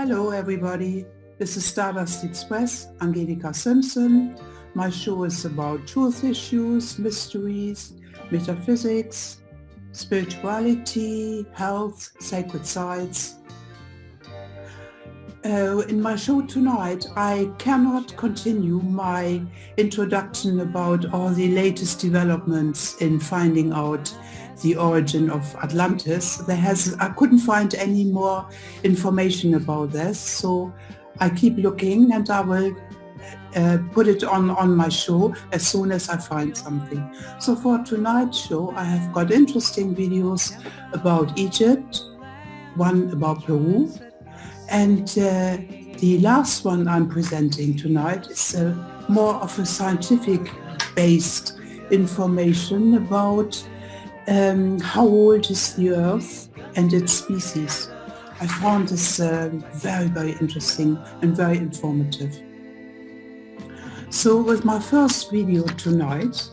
Hello everybody, this is Stardust Express, Angelika Simpson. My show is about truth issues, mysteries, metaphysics, spirituality, health, sacred sites. In my show tonight, I cannot continue my introduction about all the latest developments in finding out the origin of Atlantis. I couldn't find any more information about this, so I keep looking and I will put it on my show as soon as I find something. So for tonight's show, I have got interesting videos about Egypt, one about Peru, and the last one I'm presenting tonight is more of a scientific-based information about how old is the Earth and its species. I found this very, very interesting and very informative. So with my first video tonight,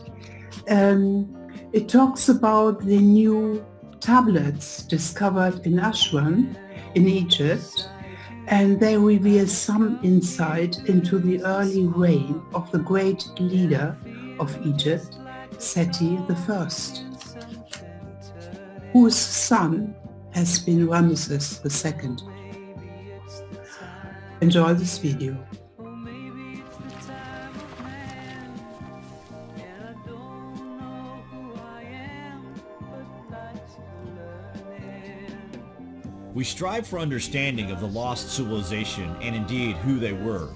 it talks about the new tablets discovered in Aswan in Egypt, and they reveal some insight into the early reign of the great leader of Egypt, Seti I, whose son has been Ramesses II. Enjoy this video. We strive for understanding of the lost civilization and indeed who they were,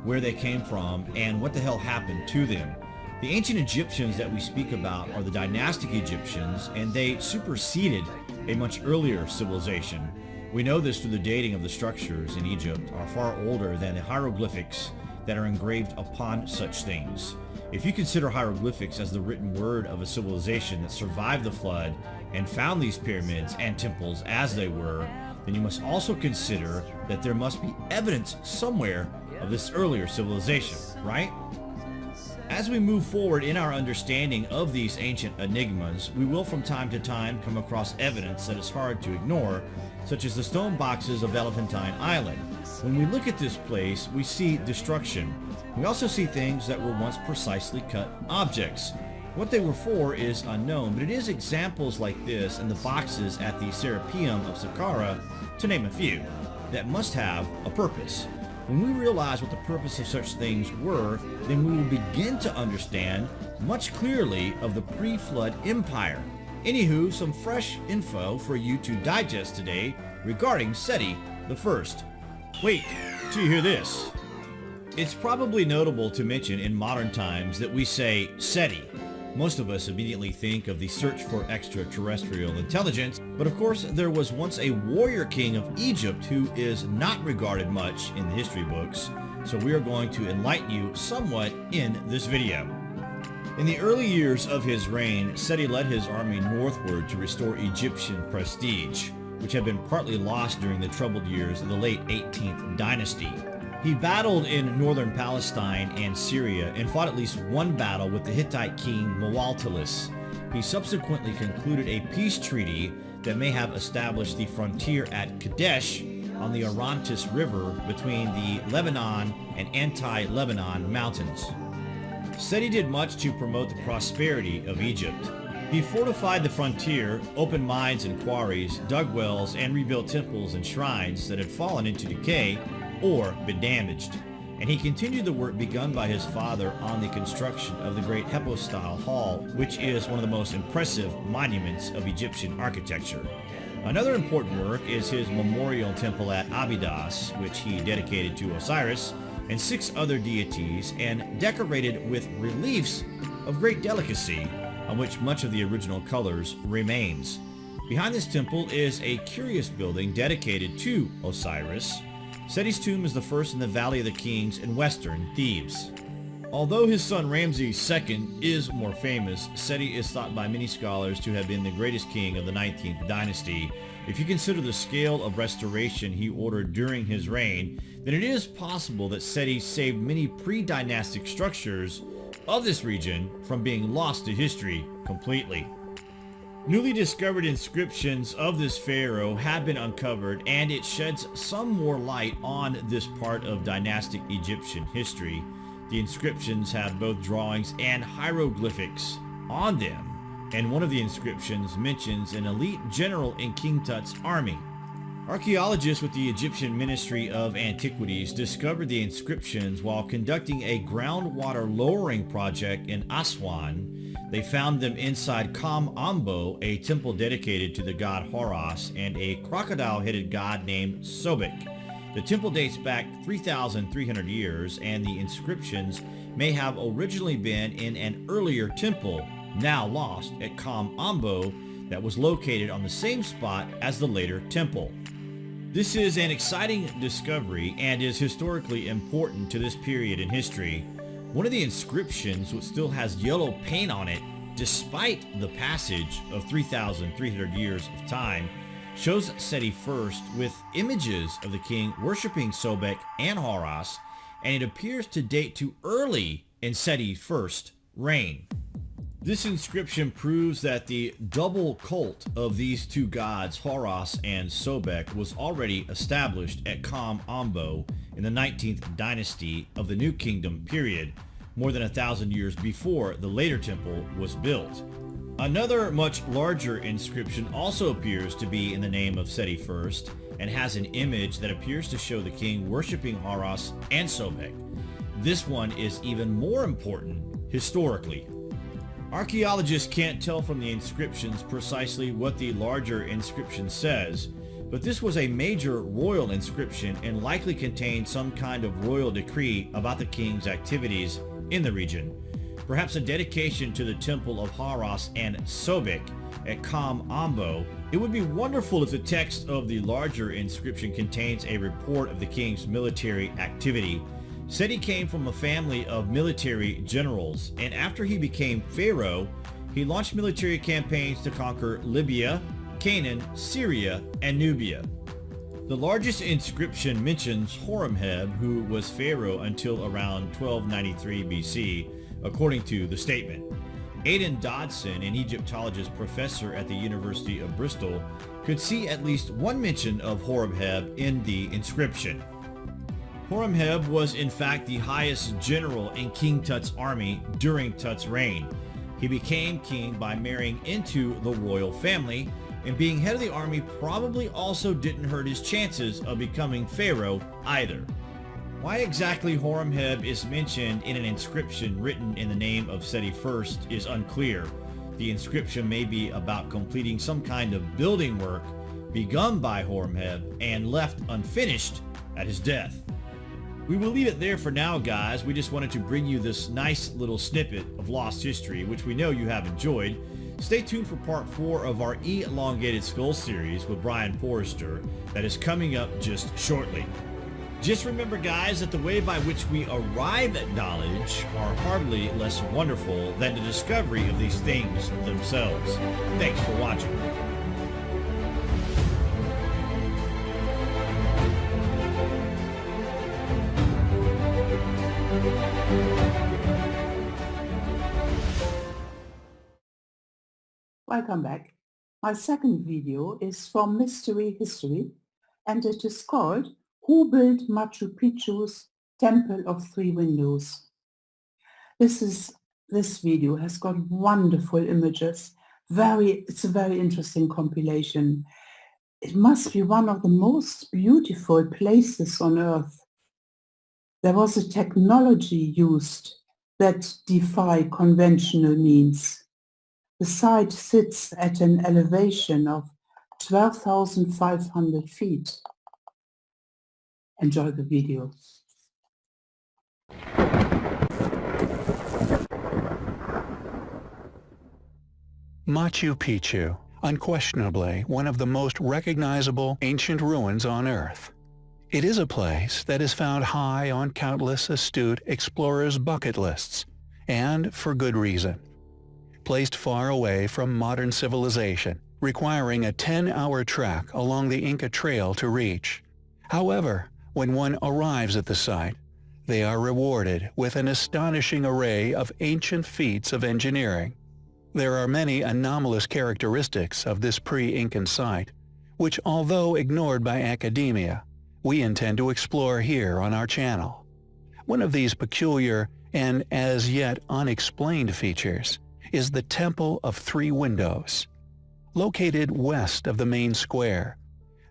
where they came from, and what the hell happened to them. The ancient Egyptians that we speak about are the dynastic Egyptians, and they superseded a much earlier civilization. We know this through the dating of the structures in Egypt are far older than the hieroglyphics that are engraved upon such things. If you consider hieroglyphics as the written word of a civilization that survived the flood and found these pyramids and temples as they were, then you must also consider that there must be evidence somewhere of this earlier civilization, right? As we move forward in our understanding of these ancient enigmas, we will from time to time come across evidence that is hard to ignore, such as the stone boxes of Elephantine Island. When we look at this place, we see destruction. We also see things that were once precisely cut objects. What they were for is unknown, but it is examples like this and the boxes at the Serapeum of Saqqara, to name a few, that must have a purpose. When we realize what the purpose of such things were, then we will begin to understand much clearly of the pre-flood empire. Anywho, some fresh info for you to digest today regarding Seti I. Wait till you hear this. It's probably notable to mention in modern times that we say Seti. Most of us immediately think of the search for extraterrestrial intelligence, but of course there was once a warrior king of Egypt who is not regarded much in the history books, so we are going to enlighten you somewhat in this video. In the early years of his reign, Seti led his army northward to restore Egyptian prestige, which had been partly lost during the troubled years of the late 18th dynasty. He battled in northern Palestine and Syria and fought at least one battle with the Hittite king Muwaltalis. He subsequently concluded a peace treaty that may have established the frontier at Kadesh on the Orontes River between the Lebanon and anti-Lebanon mountains. Seti did much to promote the prosperity of Egypt. He fortified the frontier, opened mines and quarries, dug wells, and rebuilt temples and shrines that had fallen into decay or been damaged. And he continued the work begun by his father on the construction of the great Hypostyle Hall, which is one of the most impressive monuments of Egyptian architecture. Another important work is his memorial temple at Abydos, which he dedicated to Osiris and 6 other deities and decorated with reliefs of great delicacy, on which much of the original colors remains. Behind this temple is a curious building dedicated to Osiris. Seti's tomb is the first in the Valley of the Kings in western Thebes. Although his son Ramses II is more famous, Seti is thought by many scholars to have been the greatest king of the 19th dynasty. If you consider the scale of restoration he ordered during his reign, then it is possible that Seti saved many pre-dynastic structures of this region from being lost to history completely. Newly discovered inscriptions of this pharaoh have been uncovered, and it sheds some more light on this part of dynastic Egyptian history. The inscriptions have both drawings and hieroglyphics on them, and one of the inscriptions mentions an elite general in King Tut's army. Archaeologists with the Egyptian Ministry of Antiquities discovered the inscriptions while conducting a groundwater lowering project in Aswan. They found them inside Kam Ambo, a temple dedicated to the god Horus, and a crocodile-headed god named Sobek. The temple dates back 3,300 years, and the inscriptions may have originally been in an earlier temple, now lost, at Kam Ambo, that was located on the same spot as the later temple. This is an exciting discovery and is historically important to this period in history. One of the inscriptions, which still has yellow paint on it, despite the passage of 3,300 years of time, shows Seti I with images of the king worshiping Sobek and Horus, and it appears to date to early in Seti I's reign. This inscription proves that the double cult of these two gods, Horus and Sobek, was already established at Kam Ambo in the 19th dynasty of the New Kingdom period, more than 1,000 years before the later temple was built. Another much larger inscription also appears to be in the name of Seti I and has an image that appears to show the king worshiping Horus and Sobek. This one is even more important historically. Archaeologists can't tell from the inscriptions precisely what the larger inscription says, but this was a major royal inscription and likely contained some kind of royal decree about the king's activities in the region. Perhaps a dedication to the temple of Horus and Sobek at Kam Ambo. It would be wonderful if the text of the larger inscription contains a report of the king's military activity. Seti came from a family of military generals, and after he became pharaoh, he launched military campaigns to conquer Libya, Canaan, Syria, and Nubia. The largest inscription mentions Horemheb, who was pharaoh until around 1293 BC, according to the statement. Aidan Dodson, an Egyptologist professor at the University of Bristol, could see at least one mention of Horemheb in the inscription. Horemheb was in fact the highest general in King Tut's army during Tut's reign. He became king by marrying into the royal family, and being head of the army probably also didn't hurt his chances of becoming pharaoh either. Why exactly Horemheb is mentioned in an inscription written in the name of Seti I is unclear. The inscription may be about completing some kind of building work begun by Horemheb and left unfinished at his death. We will leave it there for now, guys. We just wanted to bring you this nice little snippet of lost history, which we know you have enjoyed. Stay tuned for part 4 of our Elongated Skull series with Brian Forrester that is coming up just shortly. Just remember, guys, that the way by which we arrive at knowledge are hardly less wonderful than the discovery of these things themselves. Thanks for watching. Welcome back. My second video is from Mystery History, and it is called Who Built Machu Picchu's Temple of Three Windows? This video has got wonderful images. It's a very interesting compilation. It must be one of the most beautiful places on Earth. There was a technology used that defy conventional means. The site sits at an elevation of 12,500 feet. Enjoy the video. Machu Picchu, unquestionably one of the most recognizable ancient ruins on Earth. It is a place that is found high on countless astute explorers' bucket lists, and for good reason. Placed far away from modern civilization, requiring a 10-hour trek along the Inca Trail to reach. However, when one arrives at the site, they are rewarded with an astonishing array of ancient feats of engineering. There are many anomalous characteristics of this pre-Incan site, which, although ignored by academia, we intend to explore here on our channel. One of these peculiar and as yet unexplained features is the Temple of Three Windows. Located west of the main square,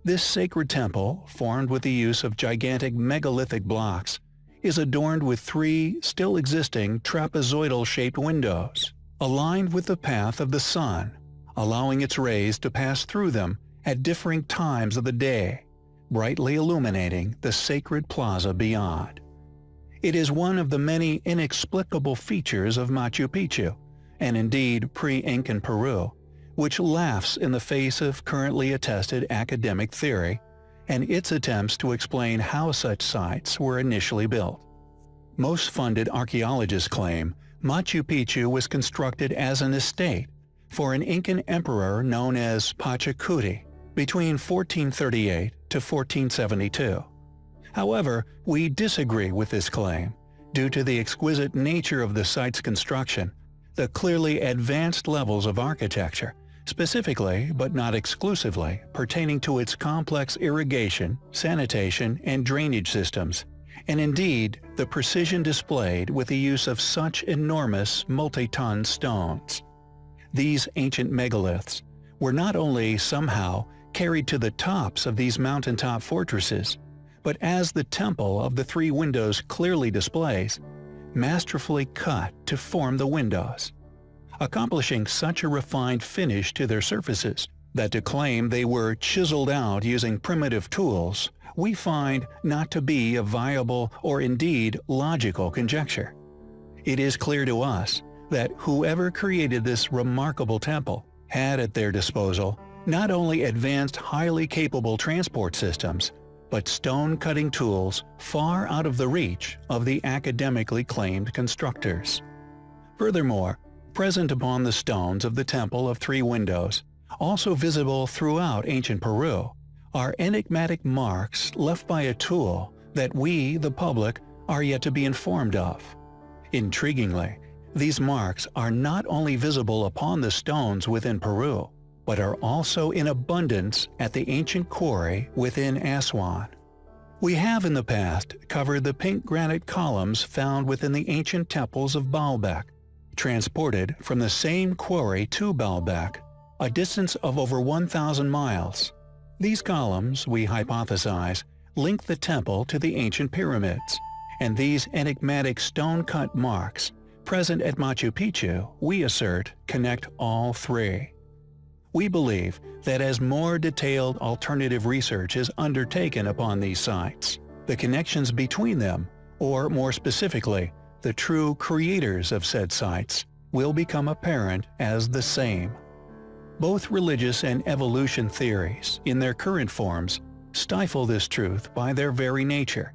this sacred temple, formed with the use of gigantic megalithic blocks, is adorned with three still existing trapezoidal-shaped windows, aligned with the path of the sun, allowing its rays to pass through them at differing times of the day, brightly illuminating the sacred plaza beyond. It is one of the many inexplicable features of Machu Picchu, and indeed pre-Incan Peru, which laughs in the face of currently attested academic theory and its attempts to explain how such sites were initially built. Most funded archaeologists claim Machu Picchu was constructed as an estate for an Incan emperor known as Pachacuti between 1438 to 1472. However, we disagree with this claim due to the exquisite nature of the site's construction, the clearly advanced levels of architecture, specifically but not exclusively pertaining to its complex irrigation, sanitation, and drainage systems, and indeed the precision displayed with the use of such enormous multi-ton stones. These ancient megaliths were not only somehow carried to the tops of these mountaintop fortresses, but as the Temple of the Three Windows clearly displays, masterfully cut to form the windows, accomplishing such a refined finish to their surfaces that to claim they were chiseled out using primitive tools we find not to be a viable or indeed logical conjecture. It is clear to us that whoever created this remarkable temple had at their disposal not only advanced highly capable transport systems, but stone-cutting tools far out of the reach of the academically claimed constructors. Furthermore, present upon the stones of the Temple of Three Windows, also visible throughout ancient Peru, are enigmatic marks left by a tool that we, the public, are yet to be informed of. Intriguingly, these marks are not only visible upon the stones within Peru, but are also in abundance at the ancient quarry within Aswan. We have in the past covered the pink granite columns found within the ancient temples of Baalbek, transported from the same quarry to Baalbek, a distance of over 1,000 miles. These columns, we hypothesize, link the temple to the ancient pyramids, and these enigmatic stone-cut marks, present at Machu Picchu, we assert, connect all three. We believe that as more detailed alternative research is undertaken upon these sites, the connections between them, or more specifically, the true creators of said sites, will become apparent as the same. Both religious and evolution theories, in their current forms, stifle this truth by their very nature.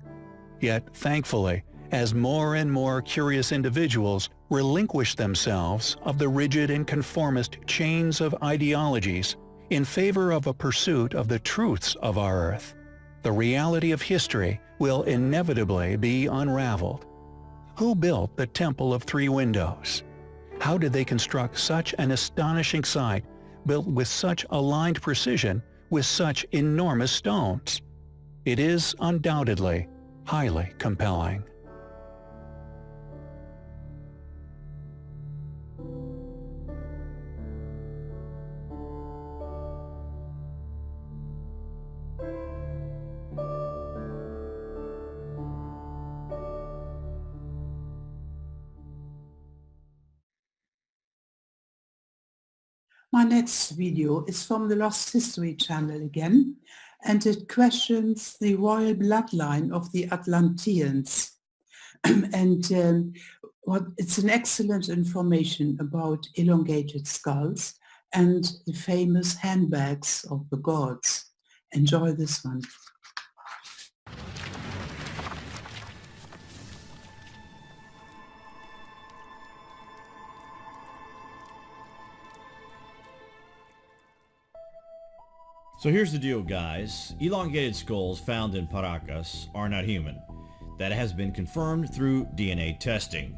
Yet, thankfully, as more and more curious individuals relinquish themselves of the rigid and conformist chains of ideologies in favor of a pursuit of the truths of our Earth, the reality of history will inevitably be unraveled. Who built the Temple of Three Windows? How did they construct such an astonishing site built with such aligned precision with such enormous stones? It is undoubtedly highly compelling. My next video is from the Lost History channel again, and it questions the royal bloodline of the Atlanteans. It's an excellent information about elongated skulls and the famous handbags of the gods. Enjoy this one. So here's the deal, guys. Elongated skulls found in Paracas are not human. That has been confirmed through DNA testing.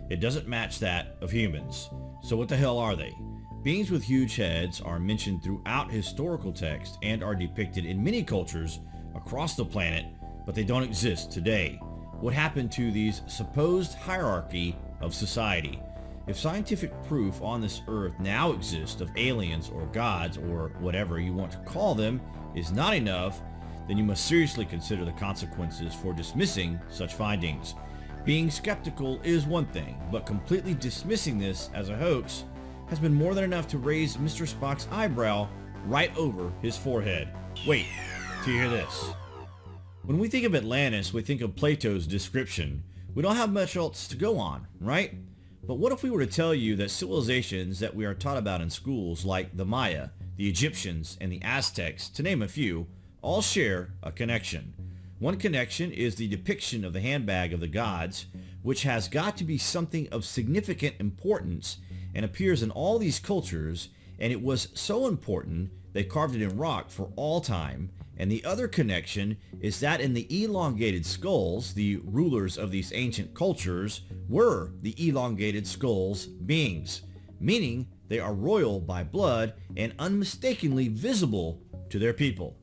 It doesn't match that of humans. So what the hell are they? Beings with huge heads are mentioned throughout historical text and are depicted in many cultures across the planet, but they don't exist today. What happened to these supposed hierarchy of society? If scientific proof on this earth now exists of aliens or gods or whatever you want to call them is not enough, then you must seriously consider the consequences for dismissing such findings. Being skeptical is one thing, but completely dismissing this as a hoax has been more than enough to raise Mr. Spock's eyebrow right over his forehead. Wait till you hear this. When we think of Atlantis, we think of Plato's description. We don't have much else to go on, right? But what if we were to tell you that civilizations that we are taught about in schools like the Maya, the Egyptians, and the Aztecs, to name a few, all share a connection. One connection is the depiction of the handbag of the gods, which has got to be something of significant importance and appears in all these cultures, and it was so important they carved it in rock for all time. And the other connection is that in the elongated skulls, the rulers of these ancient cultures were the elongated skulls beings, meaning they are royal by blood and unmistakably visible to their people.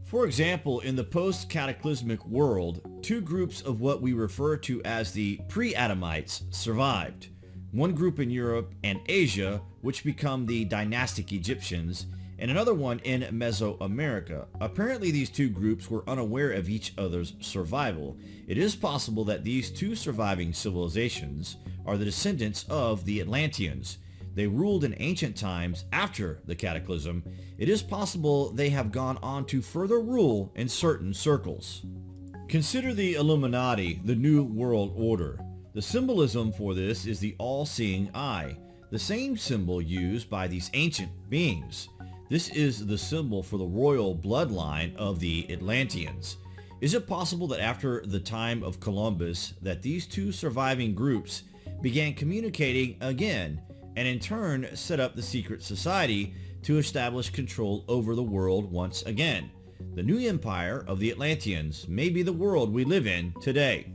For example, in the post-cataclysmic world, two groups of what we refer to as the pre-Adamites survived. One group in Europe and Asia, which become the dynastic Egyptians, and another one in Mesoamerica. Apparently these two groups were unaware of each other's survival. It is possible that these two surviving civilizations are the descendants of the Atlanteans. They ruled in ancient times after the cataclysm. It is possible they have gone on to further rule in certain circles. Consider the Illuminati, the New World Order. The symbolism for this is the all-seeing eye, the same symbol used by these ancient beings. This is the symbol for the royal bloodline of the Atlanteans. Is it possible that after the time of Columbus that these two surviving groups began communicating again and in turn set up the secret society to establish control over the world once again? The new empire of the Atlanteans may be the world we live in today.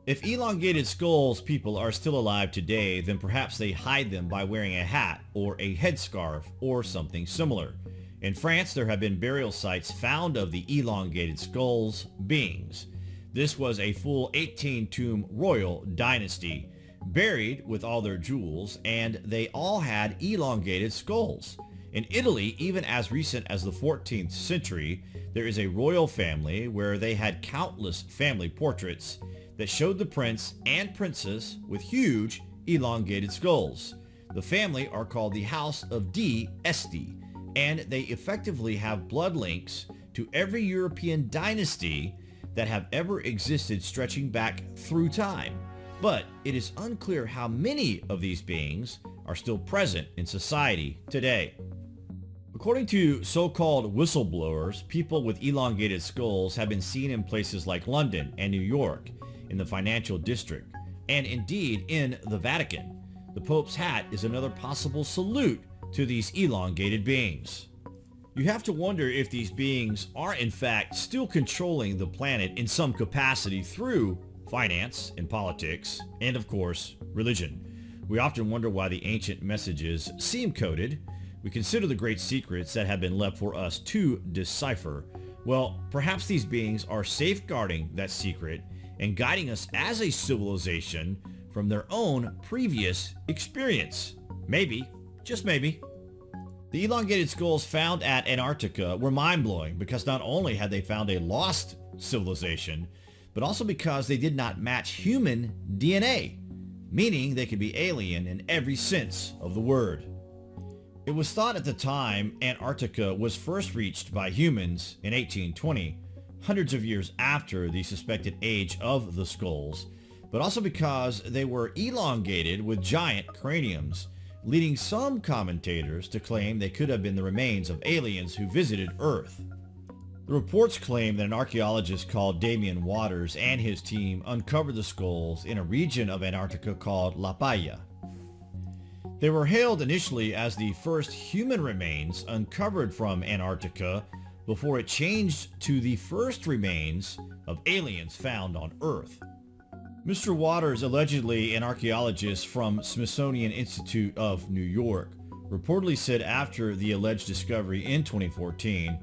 If elongated skulls people are still alive today, then perhaps they hide them by wearing a hat or a headscarf or something similar. In France, there have been burial sites found of the elongated skulls beings. This was a full 18-tomb royal dynasty, buried with all their jewels, and they all had elongated skulls. In Italy, even as recent as the 14th century, there is a royal family where they had countless family portraits that showed the prince and princess with huge elongated skulls. The family are called the House of d'Este, and they effectively have blood links to every European dynasty that have ever existed stretching back through time. But it is unclear how many of these beings are still present in society today. According to so-called whistleblowers, people with elongated skulls have been seen in places like London and New York, in the financial district, and indeed in the Vatican. The Pope's hat is another possible salute to these elongated beings. You have to wonder if these beings are in fact still controlling the planet in some capacity through finance and politics, and of course, religion. We often wonder why the ancient messages seem coded. We consider the great secrets that have been left for us to decipher. Well, perhaps these beings are safeguarding that secret and guiding us as a civilization from their own previous experience. Maybe, just maybe. The elongated skulls found at Antarctica were mind-blowing because not only had they found a lost civilization, but also because they did not match human DNA, meaning they could be alien in every sense of the word. It was thought at the time Antarctica was first reached by humans in 1820, hundreds of years after the suspected age of the skulls, but also because they were elongated with giant craniums, leading some commentators to claim they could have been the remains of aliens who visited Earth. The reports claim that an archaeologist called Damian Waters and his team uncovered the skulls in a region of Antarctica called La Paya. They were hailed initially as the first human remains uncovered from Antarctica before it changed to the first remains of aliens found on Earth. Mr. Waters, allegedly an archaeologist from Smithsonian Institute of New York, reportedly said after the alleged discovery in 2014,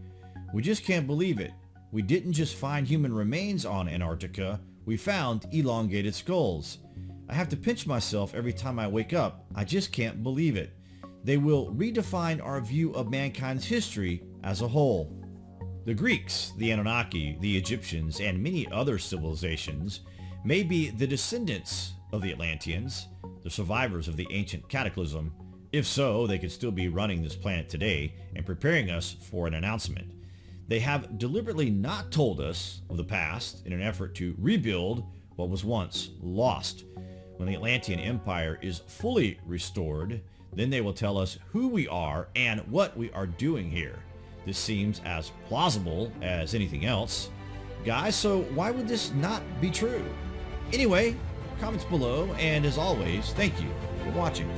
"We just can't believe it. We didn't just find human remains on Antarctica, we found elongated skulls. I have to pinch myself every time I wake up. I just can't believe it. They will redefine our view of mankind's history as a whole." The Greeks, the Anunnaki, the Egyptians, and many other civilizations may be the descendants of the Atlanteans, the survivors of the ancient cataclysm. If so, they could still be running this planet today and preparing us for an announcement. They have deliberately not told us of the past in an effort to rebuild what was once lost. When the Atlantean Empire is fully restored, then they will tell us who we are and what we are doing here. This seems as plausible as anything else. Guys, so why would this not be true? Anyway, comments below, and as always, thank you for watching.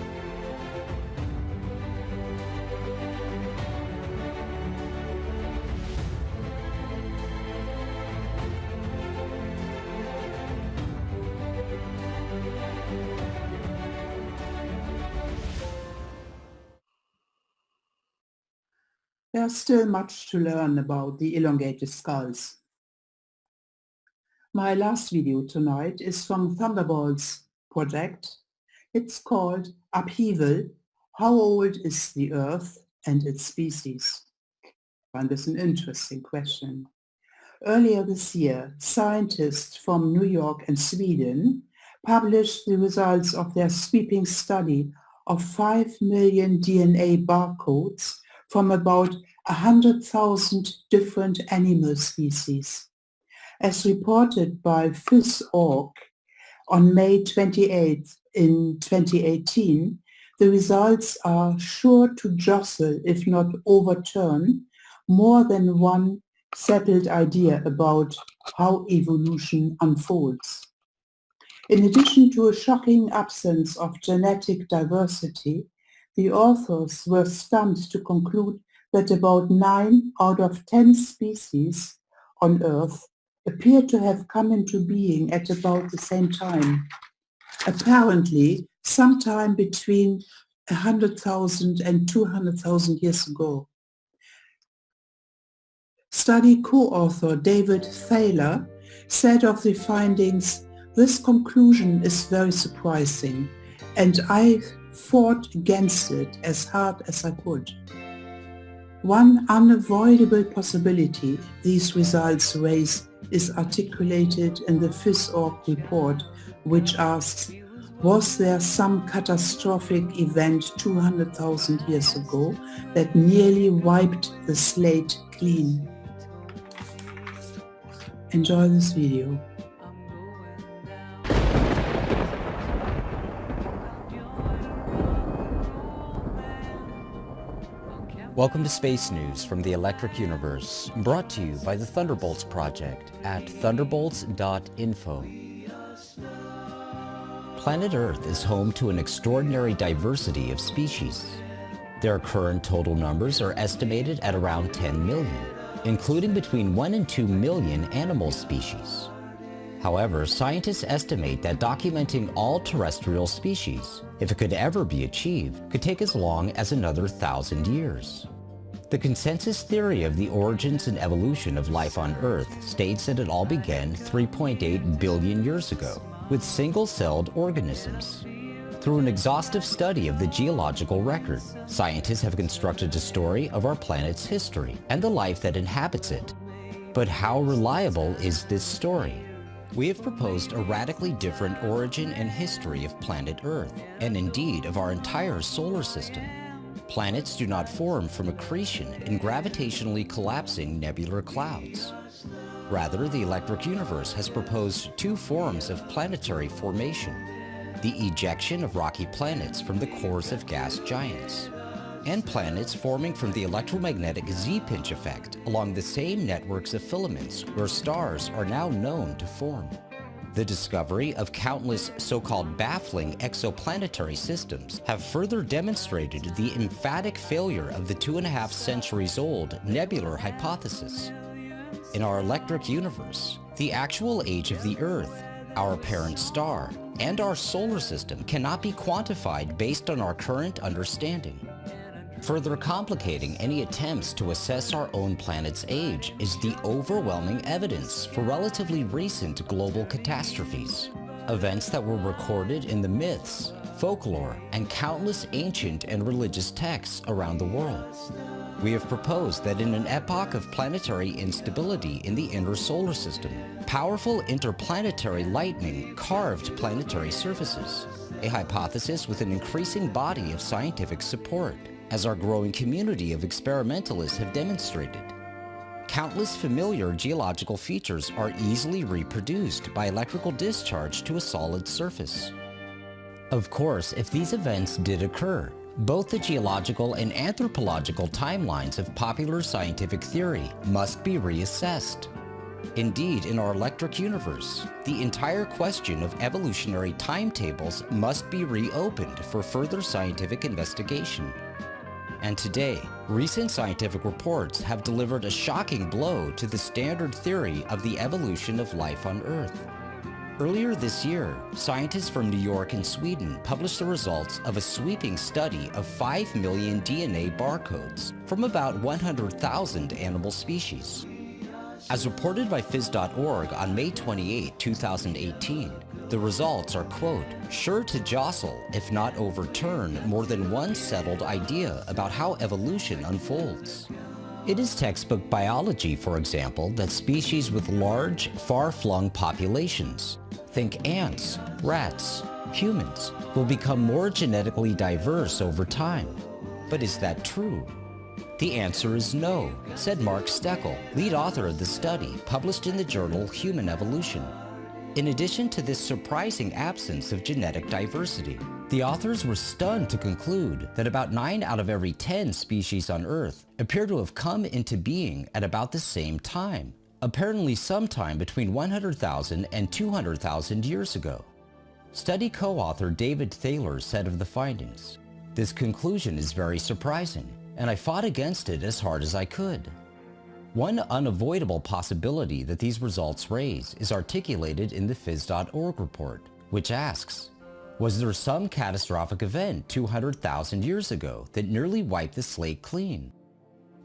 There's still much to learn about the elongated skulls. My last video tonight is from Thunderbolt's project. It's called Upheaval: How Old is the Earth and its Species? I find this an interesting question. Earlier this year, scientists from New York and Sweden published the results of their sweeping study of 5 million DNA barcodes from about 100,000 different animal species. As reported by PhysOrg on May 28 in 2018, the results are sure to jostle, if not overturn, more than one settled idea about how evolution unfolds. In addition to a shocking absence of genetic diversity, the authors were stunned to conclude that about 9 out of 10 species on Earth appear to have come into being at about the same time, apparently sometime between 100,000 and 200,000 years ago. Study co-author David Thaler said of the findings, "This conclusion is very surprising, and I fought against it as hard as I could." One unavoidable possibility these results raise is articulated in the PhysOrg report, which asks, was there some catastrophic event 200,000 years ago that nearly wiped the slate clean? Enjoy this video. Welcome to Space News from the Electric Universe, brought to you by the Thunderbolts Project at thunderbolts.info. Planet Earth is home to an extraordinary diversity of species. Their current total numbers are estimated at around 10 million, including between 1 and 2 million animal species. However, scientists estimate that documenting all terrestrial species, if it could ever be achieved, could take as long as another 1,000 years. The consensus theory of the origins and evolution of life on Earth states that it all began 3.8 billion years ago, with single-celled organisms. Through an exhaustive study of the geological record, scientists have constructed a story of our planet's history and the life that inhabits it. But how reliable is this story? We have proposed a radically different origin and history of planet Earth, and indeed of our entire solar system. Planets do not form from accretion in gravitationally collapsing nebular clouds. Rather, the Electric Universe has proposed 2 forms of planetary formation: the ejection of rocky planets from the cores of gas giants, and planets forming from the electromagnetic Z-pinch effect along the same networks of filaments where stars are now known to form. The discovery of countless so-called baffling exoplanetary systems have further demonstrated the emphatic failure of the 2.5 centuries old nebular hypothesis. In our Electric Universe, the actual age of the Earth our parent star, and our solar system cannot be quantified based on our current understanding. Further complicating any attempts to assess our own planet's age is the overwhelming evidence for relatively recent global catastrophes, events that were recorded in the myths, folklore, and countless ancient and religious texts around the world. We have proposed that in an epoch of planetary instability in the inner solar system, powerful interplanetary lightning carved planetary surfaces, a hypothesis with an increasing body of scientific support, as our growing community of experimentalists have demonstrated. Countless familiar geological features are easily reproduced by electrical discharge to a solid surface. Of course, if these events did occur, both the geological and anthropological timelines of popular scientific theory must be reassessed. Indeed, in our electric universe, the entire question of evolutionary timetables must be reopened for further scientific investigation. And today, recent scientific reports have delivered a shocking blow to the standard theory of the evolution of life on Earth. Earlier this year, scientists from New York and Sweden published the results of a sweeping study of 5 million DNA barcodes from about 100,000 animal species. As reported by phys.org on May 28, 2018, the results are, quote, sure to jostle, if not overturn, more than one settled idea about how evolution unfolds. It is textbook biology, for example, that species with large, far-flung populations, think ants, rats, humans, will become more genetically diverse over time. But is that true? The answer is no, said Mark Steckel, lead author of the study published in the journal Human Evolution. In addition to this surprising absence of genetic diversity, the authors were stunned to conclude that about 9 out of every 10 species on Earth appear to have come into being at about the same time, apparently sometime between 100,000 and 200,000 years ago. Study co-author David Thaler said of the findings, "This conclusion is very surprising, and I fought against it as hard as I could." One unavoidable possibility that these results raise is articulated in the phys.org report, which asks, was there some catastrophic event 200,000 years ago that nearly wiped the slate clean?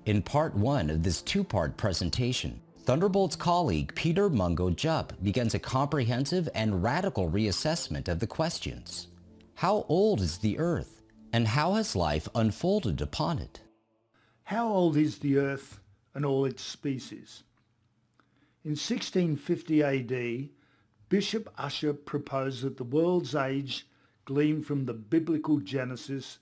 In part 1 of this 2-part presentation, Thunderbolt's colleague Peter Mungo Jupp begins a comprehensive and radical reassessment of the questions. How old is the Earth, and how has life unfolded upon it? How old is the Earth and all its species? In 1650 AD, Bishop Ussher proposed that the world's age gleaned from the biblical Genesis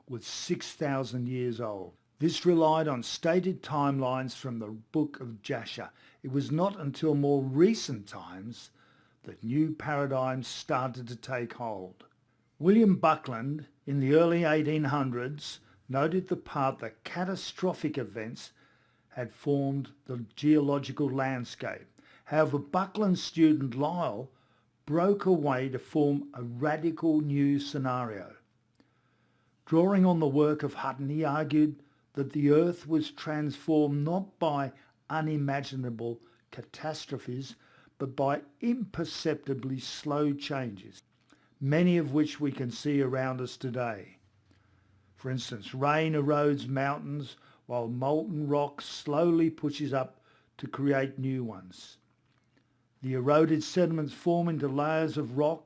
was 6,000 years old. This relied on stated timelines from the book of Jasher. It was not until more recent times that new paradigms started to take hold. William Buckland, in the early 1800s, noted the part that catastrophic events had formed the geological landscape. However, Buckland's student Lyell broke away to form a radical new scenario. Drawing on the work of Hutton, he argued that the Earth was transformed not by unimaginable catastrophes, but by imperceptibly slow changes, many of which we can see around us today. For instance, rain erodes mountains while molten rock slowly pushes up to create new ones. The eroded sediments form into layers of rock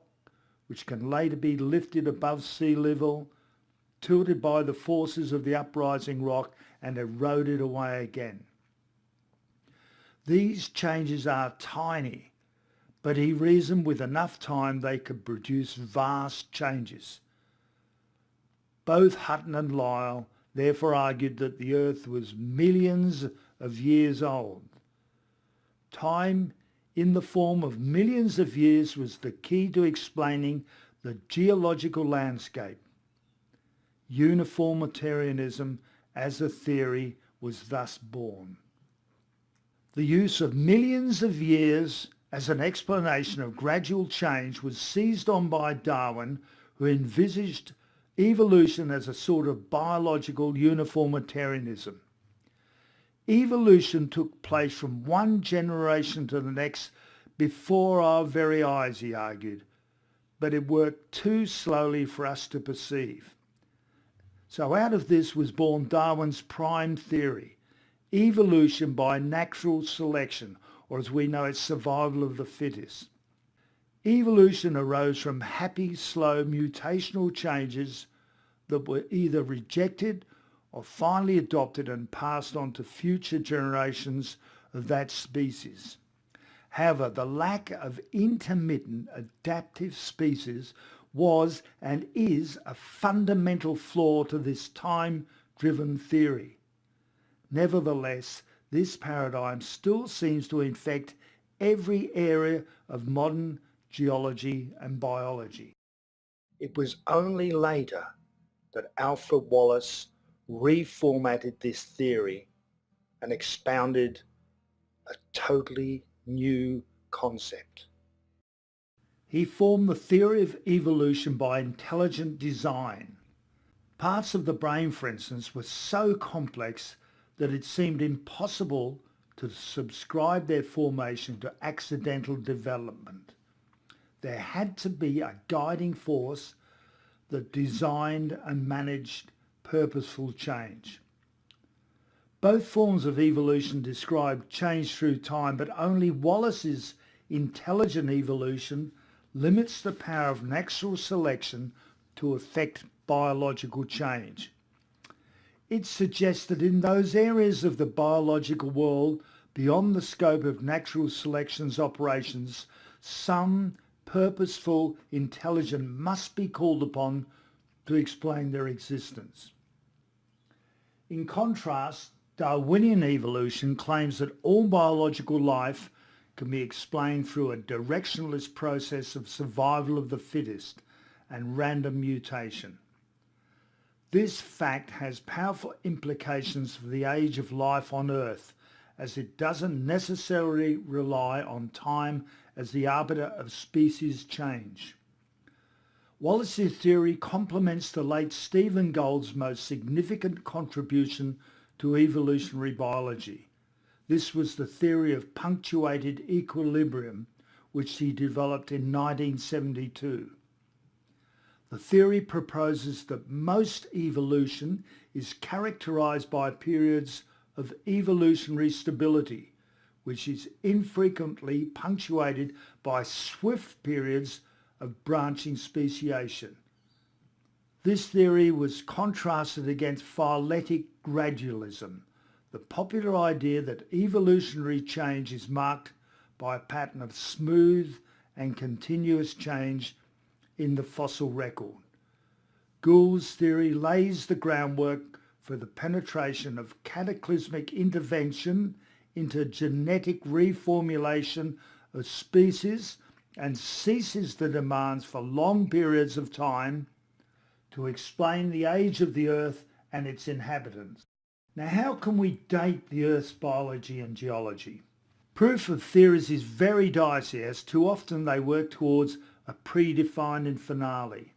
which can later be lifted above sea level, tilted by the forces of the uprising rock and eroded away again. These changes are tiny, but he reasoned with enough time they could produce vast changes. Both Hutton and Lyell therefore argued that the Earth was millions of years old. Time in the form of millions of years was the key to explaining the geological landscape. Uniformitarianism as a theory was thus born. The use of millions of years as an explanation of gradual change was seized on by Darwin, who envisaged evolution as a sort of biological uniformitarianism. Evolution took place from one generation to the next before our very eyes, he argued, but it worked too slowly for us to perceive. So out of this was born Darwin's prime theory, evolution by natural selection, or as we know it, survival of the fittest. Evolution arose from happy, slow, mutational changes that were either rejected or finally adopted and passed on to future generations of that species. However, the lack of intermittent adaptive species was and is a fundamental flaw to this time-driven theory. Nevertheless, this paradigm still seems to infect every area of modern geology and biology. It was only later that Alfred Wallace reformatted this theory and expounded a totally new concept. He formed the theory of evolution by intelligent design. Parts of the brain, for instance, were so complex that it seemed impossible to subscribe their formation to accidental development. There had to be a guiding force that designed and managed purposeful change. Both forms of evolution describe change through time, but only Wallace's intelligent evolution limits the power of natural selection to affect biological change. It suggests that in those areas of the biological world beyond the scope of natural selection's operations, some purposeful intelligence must be called upon to explain their existence. In contrast, Darwinian evolution claims that all biological life can be explained through a directionless process of survival of the fittest and random mutation. This fact has powerful implications for the age of life on Earth, as it doesn't necessarily rely on time as the arbiter of species change. Wallace's theory complements the late Stephen Gould's most significant contribution to evolutionary biology. This was the theory of punctuated equilibrium, which he developed in 1972. The theory proposes that most evolution is characterized by periods of evolutionary stability, which is infrequently punctuated by swift periods of branching speciation. This theory was contrasted against phyletic gradualism, the popular idea that evolutionary change is marked by a pattern of smooth and continuous change in the fossil record. Gould's theory lays the groundwork for the penetration of cataclysmic intervention into genetic reformulation of species and ceases the demands for long periods of time to explain the age of the Earth and its inhabitants. Now, how can we date the Earth's biology and geology? Proof of theories is very dicey, as too often they work towards a predefined finale.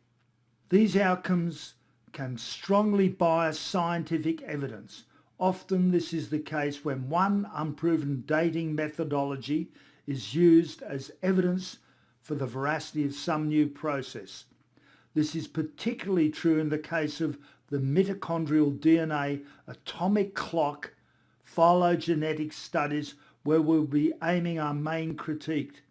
These outcomes can strongly bias scientific evidence. Often this is the case when one unproven dating methodology is used as evidence for the veracity of some new process. This is particularly true in the case of the mitochondrial DNA atomic clock phylogenetic studies, where we'll be aiming our main critique.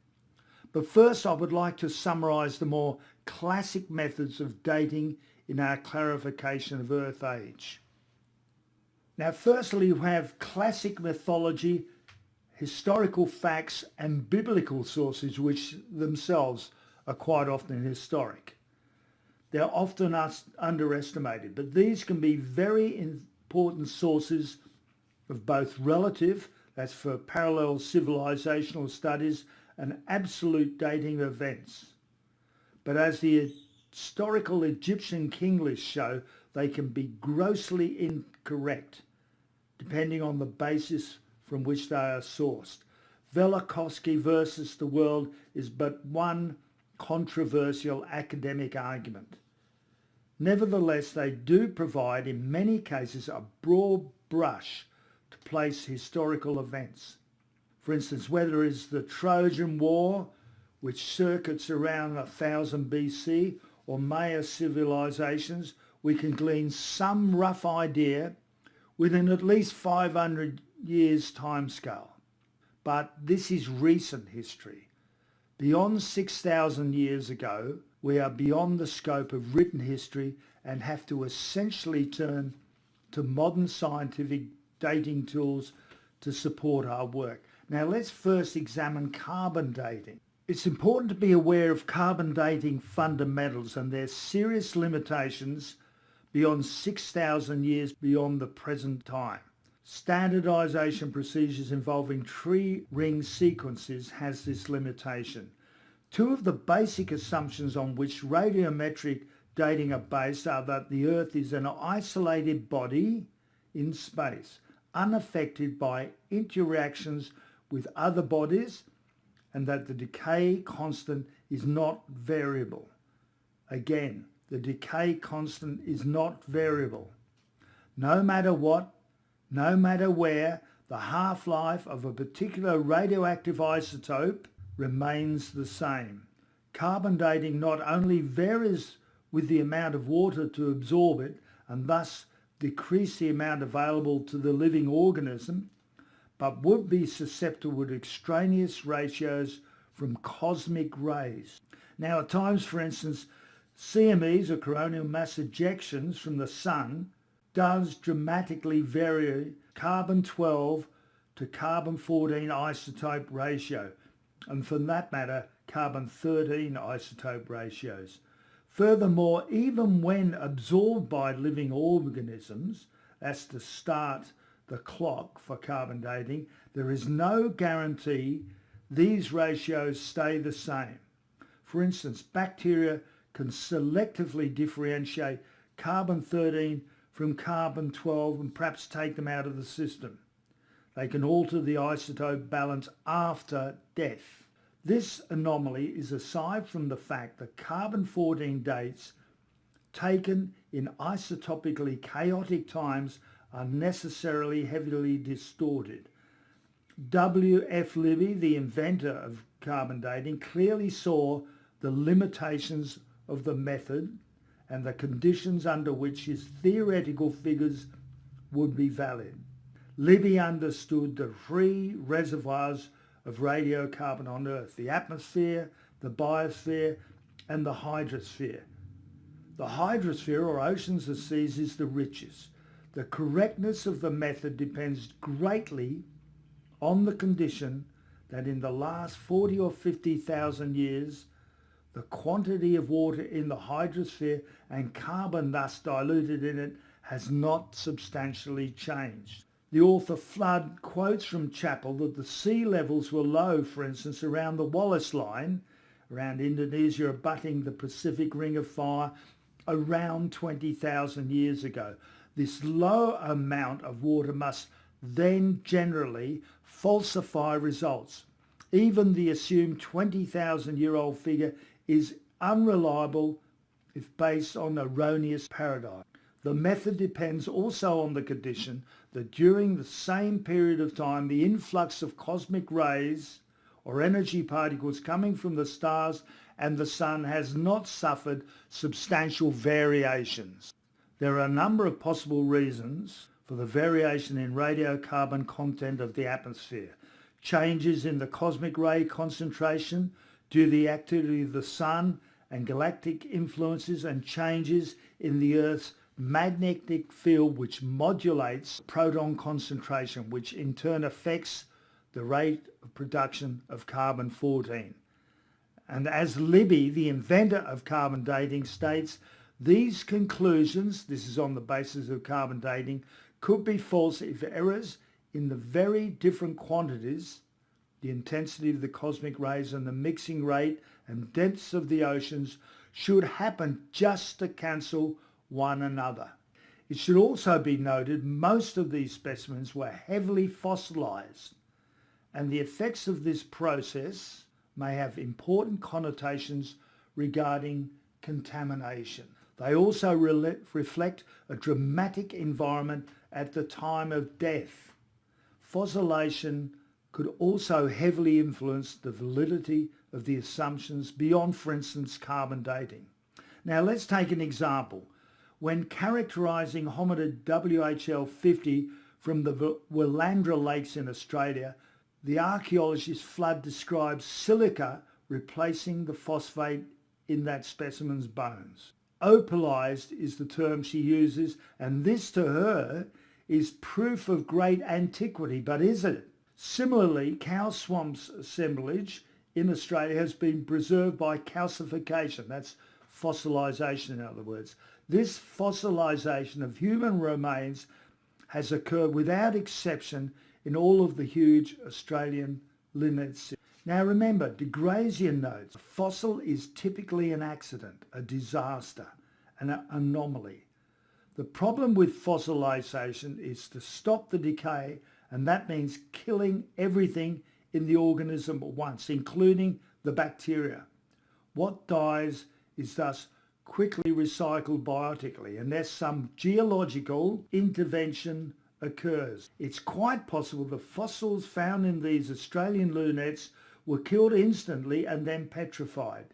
But first I would like to summarise the more classic methods of dating in our clarification of Earth age. Now firstly we have classic mythology, historical facts and biblical sources, which themselves are quite often historic. They're often underestimated, but these can be very important sources of both relative, that's for parallel civilizational studies, and absolute dating of events. But as the historical Egyptian king lists show, they can be grossly incorrect, depending on the basis from which they are sourced. Velikovsky versus the world is but one controversial academic argument. Nevertheless, they do provide, in many cases, a broad brush to place historical events. For instance, whether it's the Trojan War, which circuits around 1000 BC, or Maya civilizations, we can glean some rough idea within at least 500 years timescale. But this is recent history. Beyond 6,000 years ago, we are beyond the scope of written history and have to essentially turn to modern scientific dating tools to support our work. Now let's first examine carbon dating. It's important to be aware of carbon dating fundamentals and their serious limitations beyond 6,000 years beyond the present time. Standardization procedures involving tree ring sequences has this limitation. Two of the basic assumptions on which radiometric dating are based are that the Earth is an isolated body in space, unaffected by interactions with other bodies, and that the decay constant is not variable. Again, the decay constant is not variable. No matter what, no matter where, the half-life of a particular radioactive isotope remains the same. Carbon dating not only varies with the amount of water to absorb it and thus decrease the amount available to the living organism, but would be susceptible to extraneous ratios from cosmic rays. Now at times, for instance, CMEs or coronal mass ejections from the sun does dramatically vary carbon-12 to carbon-14 isotope ratio, and for that matter, carbon-13 isotope ratios. Furthermore, even when absorbed by living organisms, that's to start the clock for carbon dating, there is no guarantee these ratios stay the same. For instance, bacteria can selectively differentiate carbon-13 from carbon-12 and perhaps take them out of the system. They can alter the isotope balance after death. This anomaly is aside from the fact that carbon-14 dates taken in isotopically chaotic times are necessarily heavily distorted. W.F. Libby, the inventor of carbon dating, clearly saw the limitations of the method and the conditions under which his theoretical figures would be valid. Libby understood the three reservoirs of radiocarbon on Earth: the atmosphere, the biosphere, and the hydrosphere. The hydrosphere, or oceans and seas, is the richest. The correctness of the method depends greatly on the condition that in the last 40 or 50,000 years, the quantity of water in the hydrosphere and carbon thus diluted in it has not substantially changed. The author Flood quotes from Chappell that the sea levels were low, for instance, around the Wallace Line, around Indonesia abutting the Pacific Ring of Fire, around 20,000 years ago. This low amount of water must then generally falsify results. Even the assumed 20,000-year-old figure is unreliable if based on erroneous paradigm. The method depends also on the condition that during the same period of time, the influx of cosmic rays or energy particles coming from the stars and the sun has not suffered substantial variations. There are a number of possible reasons for the variation in radiocarbon content of the atmosphere. Changes in the cosmic ray concentration due to the activity of the sun and galactic influences, and changes in the Earth's magnetic field which modulates proton concentration, which in turn affects the rate of production of carbon-14. And as Libby, the inventor of carbon dating, states, these conclusions, this is on the basis of carbon dating, could be false if errors in the very different quantities, the intensity of the cosmic rays and the mixing rate and depths of the oceans, should happen just to cancel one another. It should also be noted most of these specimens were heavily fossilized, and the effects of this process may have important connotations regarding contamination. They also reflect a dramatic environment at the time of death. Fossilization could also heavily influence the validity of the assumptions beyond, for instance, carbon dating. Now let's take an example. When characterising hominid WHL50 from the Willandra Lakes in Australia, the archaeologist Flood describes silica replacing the phosphate in that specimen's bones. Opalized is the term she uses, and this to her is proof of great antiquity, but is it? Similarly, cow swamps assemblage in Australia has been preserved by calcification. That's fossilisation, in other words. This fossilisation of human remains has occurred without exception in all of the huge Australian lignite. Now remember, de Grazian notes, a fossil is typically an accident, a disaster, an anomaly. The problem with fossilisation is to stop the decay, and that means killing everything in the organism at once, including the bacteria. What dies is thus quickly recycled biotically unless some geological intervention occurs. It's quite possible the fossils found in these Australian lunettes were killed instantly and then petrified.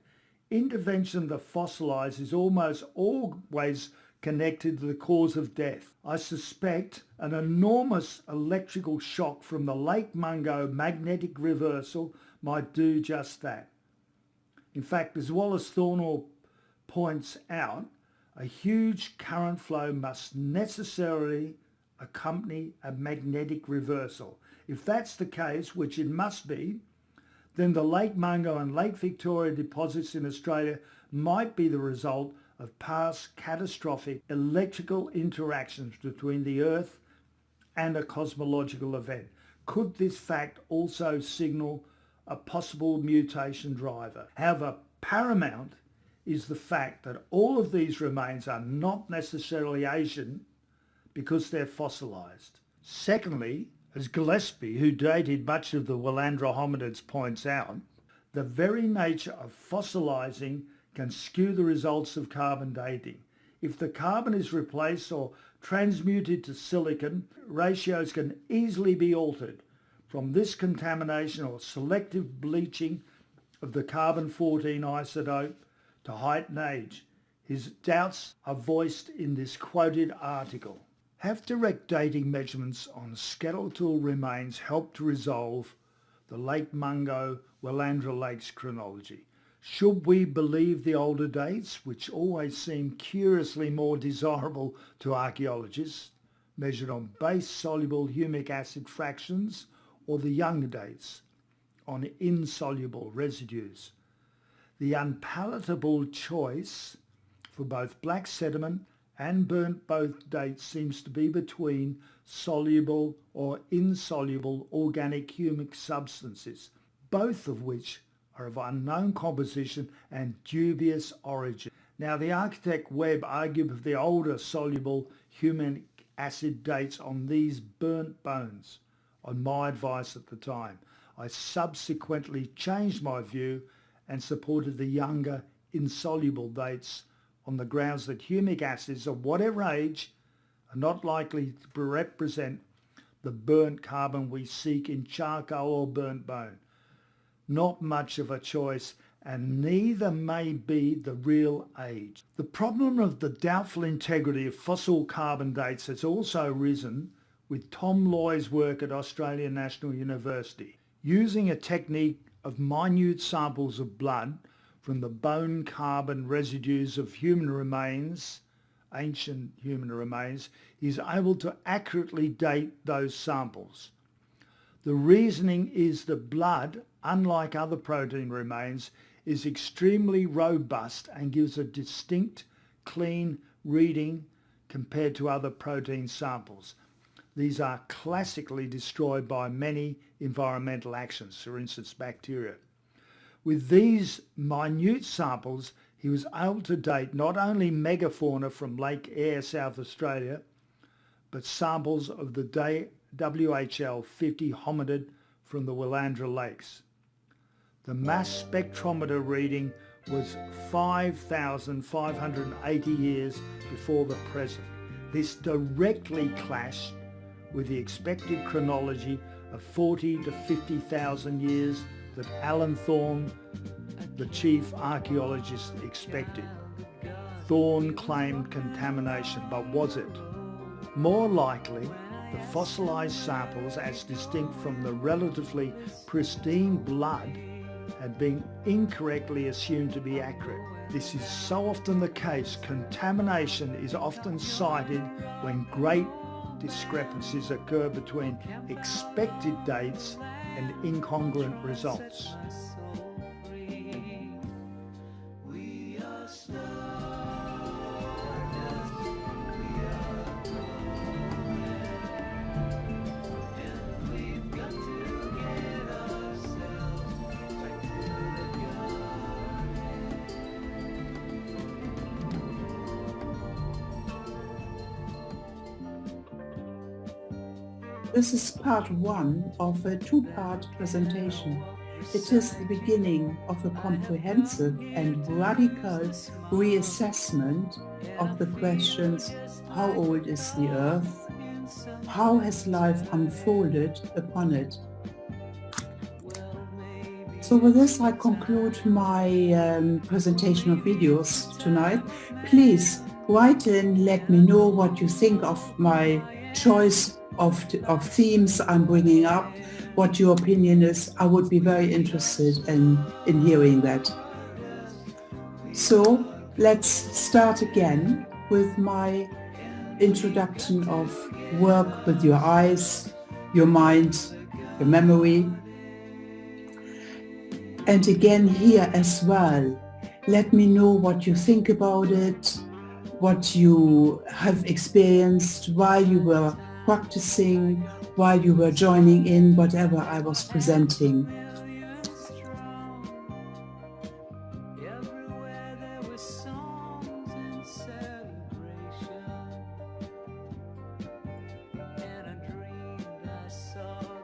Intervention that fossilise is almost always connected to the cause of death. I suspect an enormous electrical shock from the Lake Mungo magnetic reversal might do just that. In fact, as Wallace Thornall points out, a huge current flow must necessarily accompany a magnetic reversal. If that's the case, which it must be, then the Lake Mungo and Lake Victoria deposits in Australia might be the result of past catastrophic electrical interactions between the Earth and a cosmological event. Could this fact also signal a possible mutation driver? However, paramount is the fact that all of these remains are not necessarily Asian because they're fossilised. Secondly, as Gillespie, who dated much of the Willandra hominids, points out, the very nature of fossilising can skew the results of carbon dating. If the carbon is replaced or transmuted to silicon, ratios can easily be altered. From this contamination or selective bleaching of the carbon-14 isotope to height and age, his doubts are voiced in this quoted article. Have direct dating measurements on skeletal remains helped to resolve the Lake Mungo Willandra Lakes chronology? Should we believe the older dates, which always seem curiously more desirable to archaeologists, measured on base-soluble humic acid fractions, or the younger dates on insoluble residues? The unpalatable choice for both black sediment and burnt both dates seems to be between soluble or insoluble organic humic substances, both of which are of unknown composition and dubious origin. Now, the architect Webb argued for the older soluble humic acid dates on these burnt bones, on my advice at the time. I subsequently changed my view and supported the younger insoluble dates on the grounds that humic acids of whatever age are not likely to represent the burnt carbon we seek in charcoal or burnt bone. Not much of a choice, and neither may be the real age. The problem of the doubtful integrity of fossil carbon dates has also risen with Tom Loy's work at Australian National University. Using a technique of minute samples of blood from the bone carbon residues of human remains, ancient human remains, he is able to accurately date those samples. The reasoning is that blood, unlike other protein remains, is extremely robust and gives a distinct, clean reading compared to other protein samples. These are classically destroyed by many environmental actions, for instance bacteria. With these minute samples, he was able to date not only megafauna from Lake Eyre, South Australia, but samples of the WHL 50 hominid from the Willandra Lakes. The mass spectrometer reading was 5,580 years before the present. This directly clashed with the expected chronology of 40 to 50,000 years that Alan Thorne, the chief archaeologist, expected. Thorne claimed contamination, but was it? More likely, the fossilised samples, as distinct from the relatively pristine blood, had been incorrectly assumed to be accurate. This is so often the case. Contamination is often cited when great discrepancies occur between expected dates and incongruent results. This is part one of a two-part presentation. It is the beginning of a comprehensive and radical reassessment of the questions: how old is the Earth? How has life unfolded upon it? So with this, I conclude my presentation of videos tonight. Please write in, let me know what you think of my choice of themes I'm bringing up, what your opinion is. I would be very interested in hearing that. So let's start again with my introduction of work with your eyes, your mind, your memory. And again here as well, let me know what you think about it, what you have experienced while you were practicing, while you were joining in whatever I was presenting.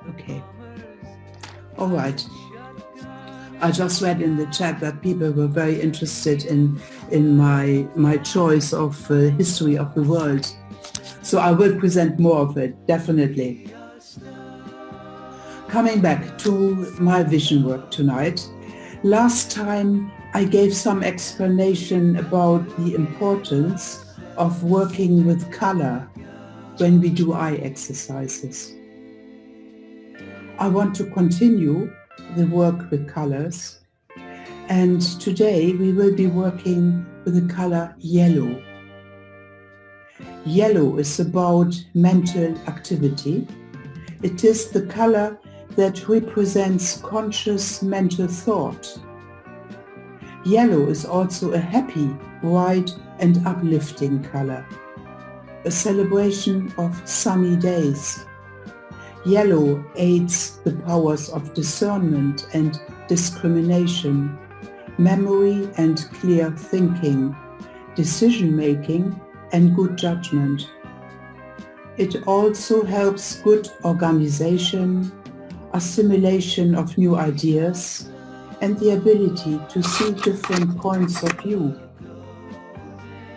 Okay. All right. I just read in the chat that people were very interested in my choice of history of the world. So I will present more of it, definitely. Coming back to my vision work tonight. Last time I gave some explanation about the importance of working with color when we do eye exercises. I want to continue the work with colors, and today we will be working with the color yellow. Yellow is about mental activity. It is the color that represents conscious mental thought. Yellow is also a happy, bright and uplifting color, a celebration of sunny days. Yellow aids the powers of discernment and discrimination, memory and clear thinking, decision-making and good judgment. It also helps good organization, assimilation of new ideas, and the ability to see different points of view.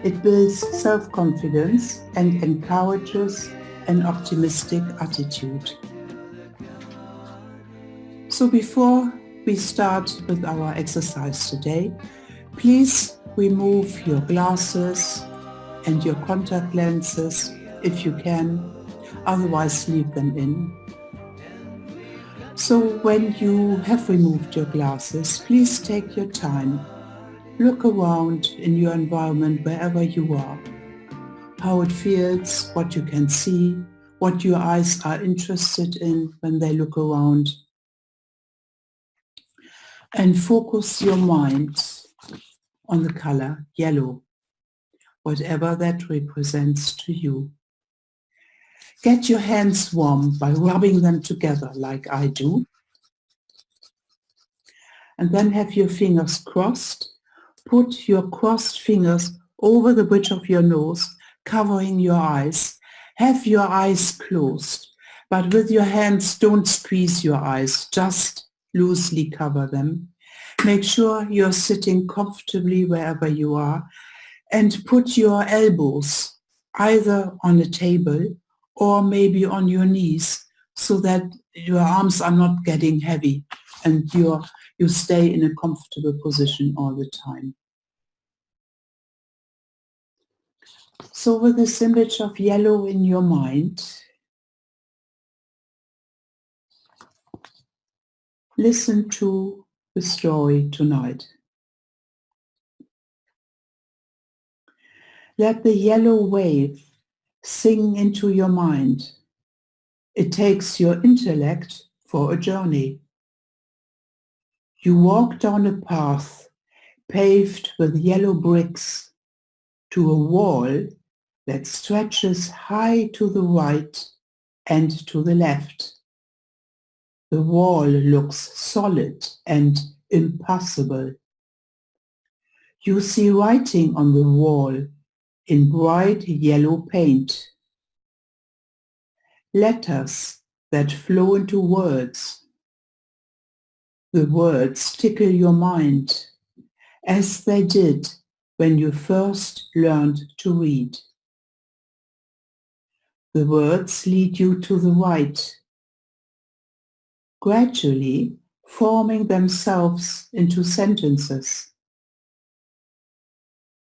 It builds self-confidence and encourages an optimistic attitude. So before we start with our exercise today, please remove your glasses and your contact lenses if you can, otherwise leave them in. So when you have removed your glasses, please take your time. Look around in your environment wherever you are, how it feels, what you can see, what your eyes are interested in when they look around. And focus your mind on the color yellow, whatever that represents to you. Get your hands warm by rubbing them together like I do. And then have your fingers crossed. Put your crossed fingers over the bridge of your nose, covering your eyes. Have your eyes closed, but with your hands don't squeeze your eyes, just loosely cover them. Make sure you're sitting comfortably wherever you are, and put your elbows either on a table or maybe on your knees so that your arms are not getting heavy and you stay in a comfortable position all the time. So with this image of yellow in your mind, listen to the story tonight. Let the yellow wave sing into your mind. It takes your intellect for a journey. You walk down a path paved with yellow bricks to a wall that stretches high to the right and to the left. The wall looks solid and impassable. You see writing on the wall in bright yellow paint. Letters that flow into words. The words tickle your mind, as they did when you first learned to read. The words lead you to the right, gradually forming themselves into sentences.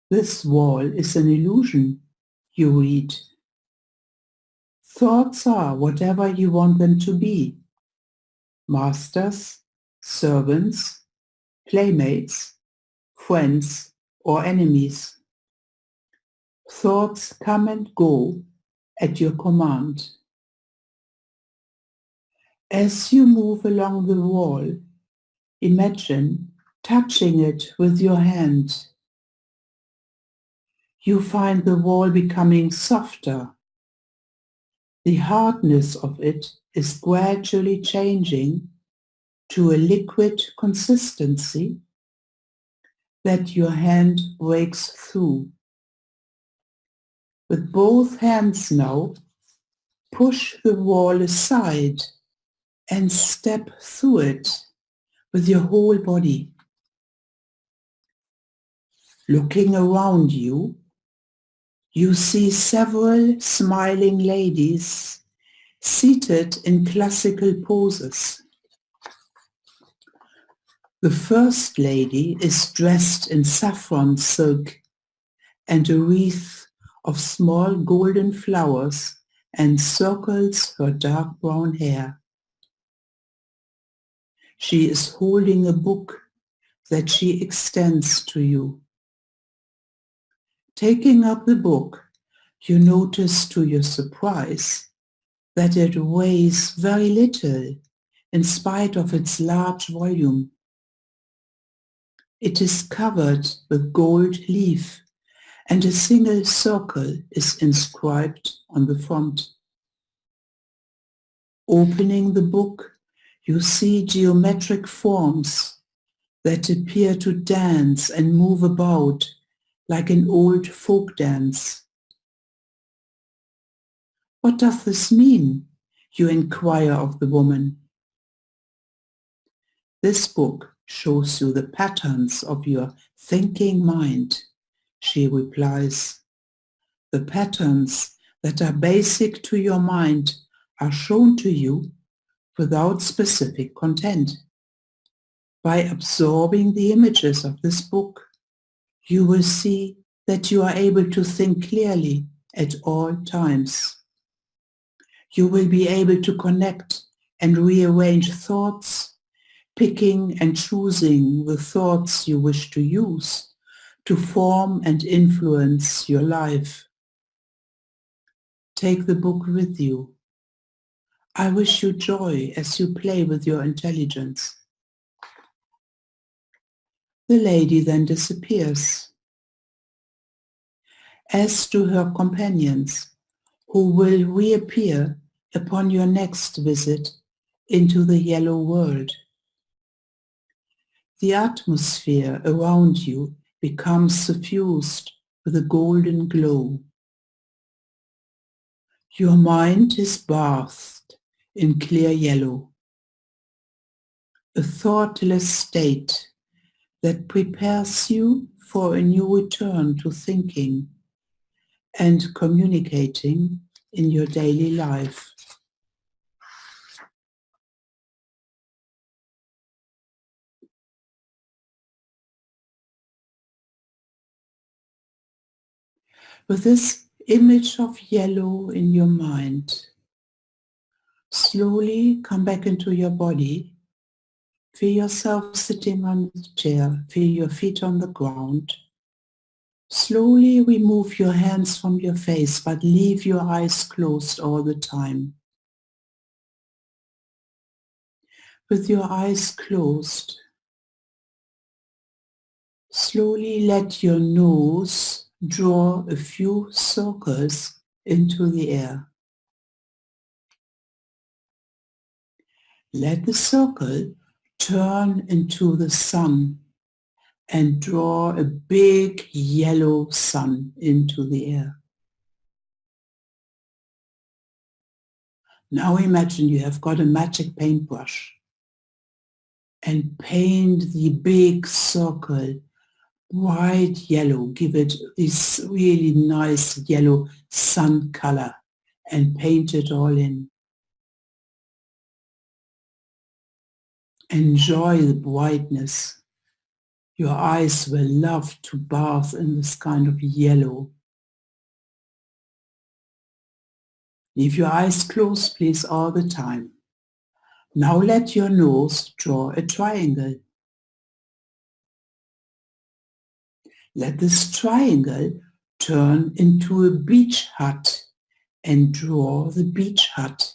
This wall is an illusion, you read. Thoughts are whatever you want them to be. Masters, servants, playmates, friends, or enemies. Thoughts come and go at your command. As you move along the wall, imagine touching it with your hand. You find the wall becoming softer. The hardness of it is gradually changing to a liquid consistency that your hand breaks through. With both hands now, push the wall aside and step through it with your whole body. Looking around you, you see several smiling ladies seated in classical poses. The first lady is dressed in saffron silk and a wreath of small golden flowers encircles her dark brown hair. She is holding a book that she extends to you. Taking up the book, you notice to your surprise that it weighs very little in spite of its large volume. It is covered with gold leaf and a single circle is inscribed on the front. Opening the book, you see geometric forms that appear to dance and move about like an old folk dance. What does this mean? You inquire of the woman. This book shows you the patterns of your thinking mind, she replies. The patterns that are basic to your mind are shown to you without specific content. By absorbing the images of this book, you will see that you are able to think clearly at all times. You will be able to connect and rearrange thoughts, picking and choosing the thoughts you wish to use to form and influence your life. Take the book with you. I wish you joy as you play with your intelligence. The lady then disappears. As to her companions, who will reappear upon your next visit into the yellow world. The atmosphere around you becomes suffused with a golden glow. Your mind is bathed in clear yellow, a thoughtless state that prepares you for a new return to thinking and communicating in your daily life. With this image of yellow in your mind, slowly come back into your body. Feel yourself sitting on the chair. Feel your feet on the ground. Slowly remove your hands from your face, but leave your eyes closed all the time. With your eyes closed, slowly let your nose draw a few circles into the air. Let the circle turn into the sun and draw a big yellow sun into the air. Now imagine you have got a magic paintbrush and paint the big circle bright yellow. Give it this really nice yellow sun color and paint it all in. Enjoy the brightness. Your eyes will love to bath in this kind of yellow. Leave your eyes closed, please, all the time. Now let your nose draw a triangle. Let this triangle turn into a beach hut and draw the beach hut.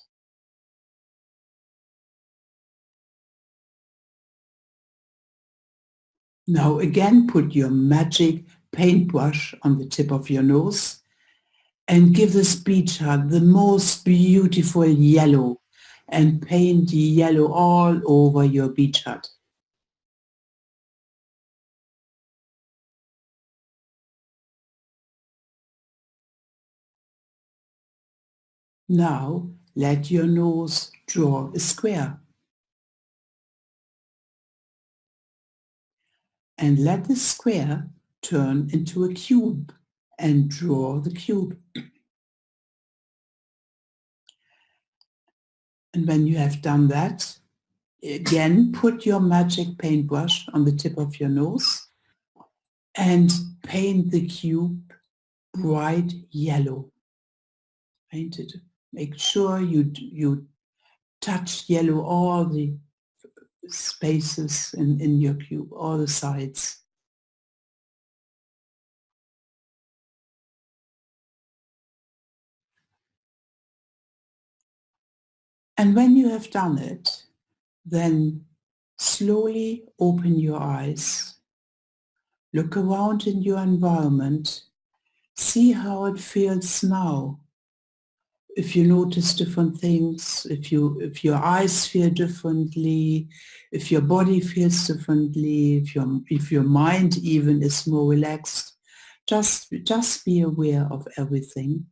Now again put your magic paintbrush on the tip of your nose and give this beach hut the most beautiful yellow and paint the yellow all over your beach hut. Now let your nose draw a square. And let the square turn into a cube and draw the cube. And when you have done that, again put your magic paintbrush on the tip of your nose and paint the cube bright yellow. Paint it. Make sure you touch yellow all the spaces in your cube, all the sides. And when you have done it, then slowly open your eyes. Look around in your environment. See how it feels now. If you notice different things, if your eyes feel differently, if your body feels differently, if your mind even is more relaxed, just be aware of everything.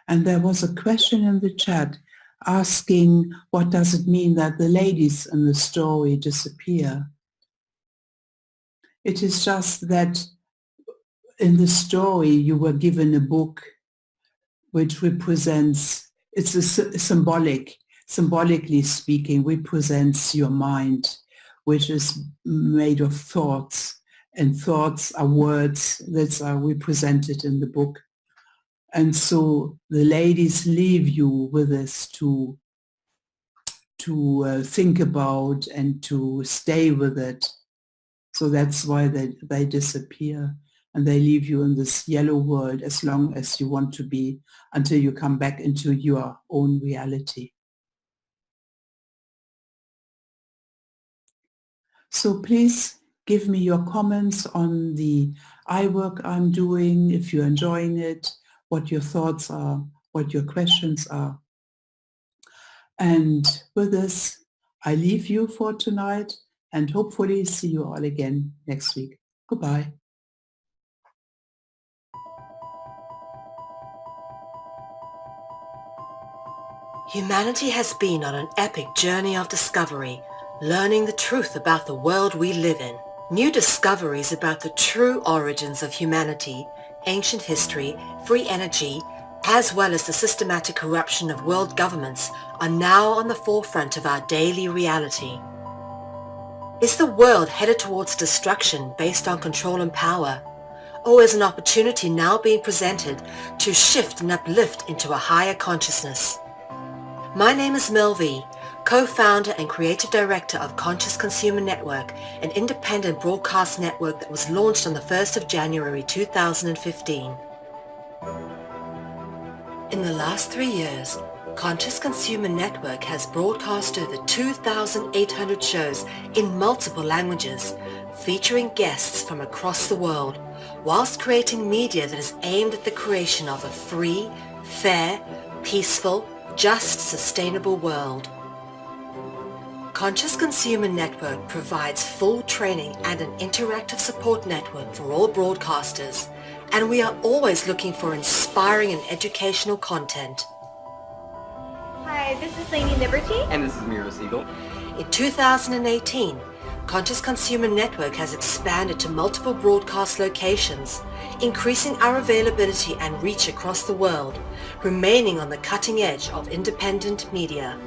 And there was a question in the chat asking, what does it mean that the ladies in the story disappear? It is just that in the story you were given a book which represents, it's a symbolically speaking, represents your mind, which is made of thoughts, and thoughts are words that are represented in the book. And so the ladies leave you with this to think about and to stay with it. So that's why they disappear. And they leave you in this yellow world as long as you want to be, until you come back into your own reality. So please give me your comments on the eye work I'm doing, if you're enjoying it, what your thoughts are, what your questions are. And with this, I leave you for tonight and hopefully see you all again next week. Goodbye. Humanity has been on an epic journey of discovery, learning the truth about the world we live in. New discoveries about the true origins of humanity, ancient history, free energy, as well as the systematic corruption of world governments are now on the forefront of our daily reality. Is the world headed towards destruction based on control and power? always an opportunity now being presented to shift and uplift into a higher consciousness. My name is Mel V, co-founder and creative director of Conscious Consumer Network, an independent broadcast network that was launched on the 1st of January 2015. In the last 3 years, Conscious Consumer Network has broadcast over 2,800 shows in multiple languages, featuring guests from across the world, whilst creating media that is aimed at the creation of a free, fair, peaceful, just, sustainable world. Conscious Consumer Network provides full training and an interactive support network for all broadcasters, and we are always looking for inspiring and educational content. Hi, this is Lainey Liberty. And this is Mira Siegel. In 2018, Conscious Consumer Network has expanded to multiple broadcast locations, increasing our availability and reach across the world, remaining on the cutting edge of independent media.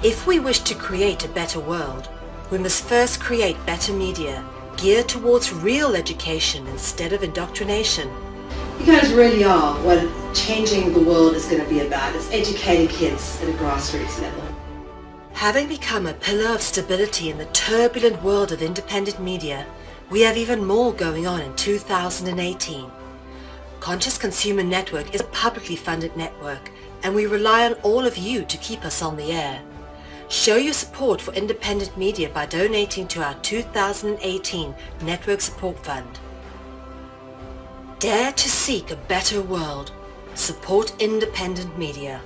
If we wish to create a better world, we must first create better media, geared towards real education instead of indoctrination. You guys really are what changing the world is going to be about. It's educating kids at a grassroots level. Having become a pillar of stability in the turbulent world of independent media, we have even more going on in 2018. Conscious Consumer Network is a publicly funded network, and we rely on all of you to keep us on the air. Show your support for independent media by donating to our 2018 Network Support Fund. Dare to seek a better world. Support independent media.